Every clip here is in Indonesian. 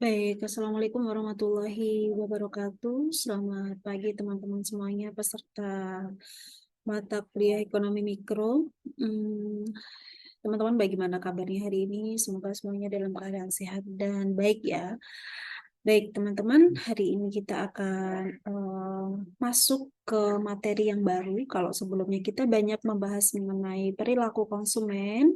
Baik, Assalamualaikum warahmatullahi wabarakatuh. Selamat pagi teman-teman semuanya peserta mata kuliah ekonomi mikro. Hmm, Teman-teman bagaimana kabarnya hari ini? Semoga semuanya dalam keadaan sehat dan baik ya. Baik teman-teman, hari ini kita akan masuk ke materi yang baru. Kalau sebelumnya kita banyak membahas mengenai perilaku konsumen,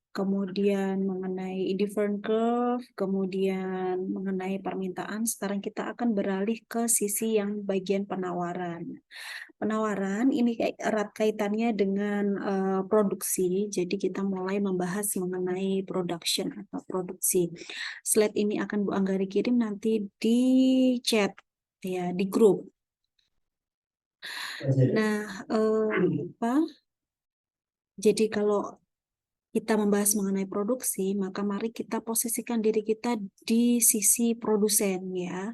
kemudian mengenai different curve, kemudian mengenai permintaan. Sekarang kita akan beralih ke sisi yang bagian penawaran. Penawaran ini erat kaitannya dengan produksi. Jadi kita mulai membahas mengenai production atau produksi. Slide ini akan Bu Anggari kirim nanti di chat ya, di grup. Nah, apa? Jadi kalau kita membahas mengenai produksi, maka mari kita posisikan diri kita di sisi produsen ya.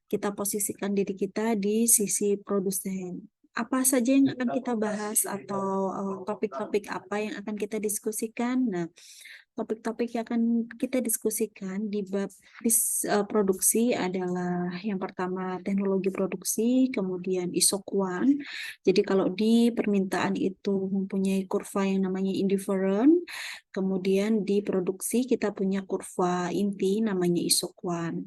Kita posisikan diri kita di sisi produsen. Apa saja yang akan kita bahas atau topik-topik apa yang akan kita diskusikan? Nah, topik-topik yang akan kita diskusikan di bab produksi adalah yang pertama teknologi produksi, kemudian isokuan. Jadi kalau di permintaan itu mempunyai kurva yang namanya indifferent, kemudian di produksi kita punya kurva inti namanya isokuan.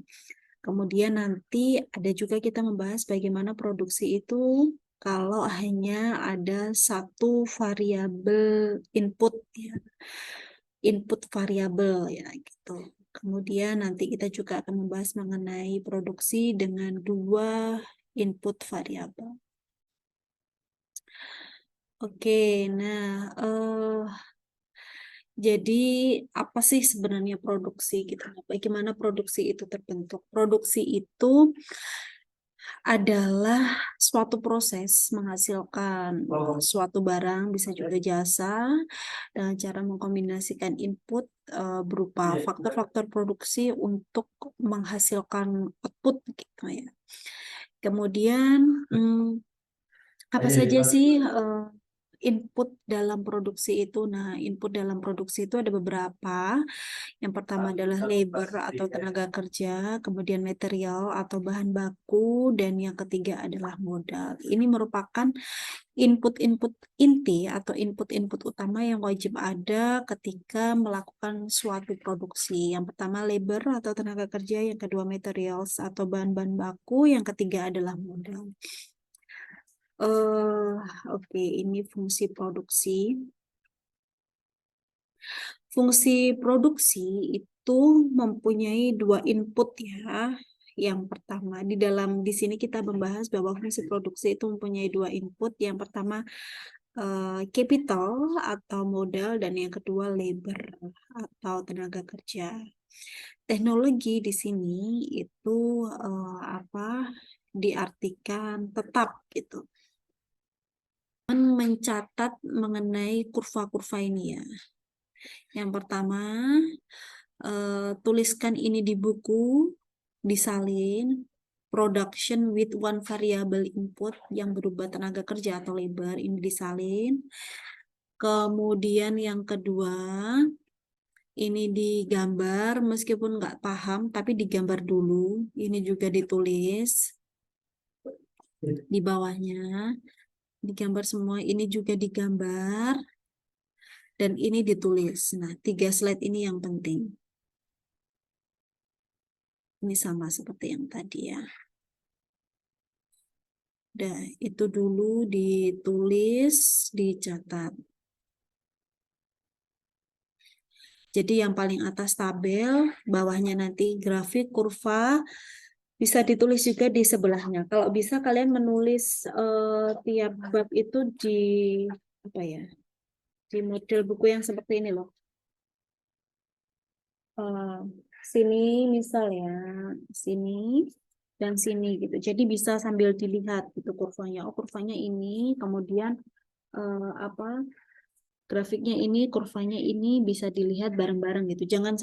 Kemudian nanti ada juga kita membahas bagaimana produksi itu kalau hanya ada satu variabel input ya, input variabel ya gitu. Kemudian nanti kita juga akan membahas mengenai produksi dengan dua input variabel. Oke, nah jadi apa sih sebenarnya produksi gitu? Bagaimana produksi itu terbentuk? Produksi itu adalah suatu proses menghasilkan suatu barang, bisa juga jasa, dengan cara mengkombinasikan input berupa faktor-faktor produksi untuk menghasilkan output gitu ya. Kemudian apa saja sih input dalam produksi itu? Nah, input dalam produksi itu ada beberapa. Yang pertama adalah labor atau tenaga kerja, kemudian material atau bahan baku, dan yang ketiga adalah modal. Ini merupakan input-input inti atau input-input utama yang wajib ada ketika melakukan suatu produksi. Yang pertama labor atau tenaga kerja, yang kedua materials atau bahan-bahan baku, yang ketiga adalah modal. Oke, ini fungsi produksi. Fungsi produksi itu mempunyai dua input ya. Yang pertama di sini kita membahas bahwa fungsi produksi itu mempunyai dua input. Yang pertama capital atau modal, dan yang kedua labor atau tenaga kerja. Teknologi di sini itu diartikan tetap gitu. Mencatat mengenai kurva-kurva ini ya. Yang pertama, tuliskan ini di buku, disalin, production with one variable input yang berubah tenaga kerja atau labor, ini disalin. Kemudian yang kedua, ini digambar, meskipun nggak paham, tapi digambar dulu. Ini juga ditulis di bawahnya. Digambar semua, ini juga digambar. Dan ini ditulis. Nah, 3 slide ini yang penting. Ini sama seperti yang tadi ya. Udah, itu dulu ditulis, dicatat. Jadi yang paling atas tabel, bawahnya nanti grafik, kurva, bisa ditulis juga di sebelahnya. Kalau bisa kalian menulis tiap bab itu di apa ya? Di model buku yang seperti ini loh. Eh, Sini misalnya, sini dan sini gitu. Jadi bisa sambil dilihat gitu kurvanya. Oh, kurvanya ini, kemudian apa grafiknya ini, kurvanya ini bisa dilihat bareng-bareng gitu. Jangan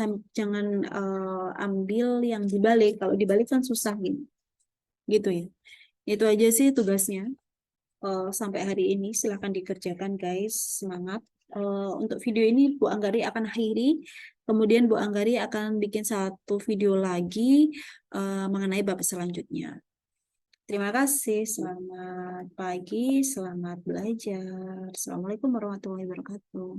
ambil yang dibalik. Kalau dibalik kan susah gitu. Gitu ya. Itu aja sih tugasnya sampai hari ini. Silahkan dikerjakan guys. Semangat. untuk video ini Bu Anggari akan akhiri. Kemudian Bu Anggari akan bikin satu video lagi mengenai bab selanjutnya. Terima kasih. Selamat pagi, selamat belajar. Assalamualaikum warahmatullahi wabarakatuh.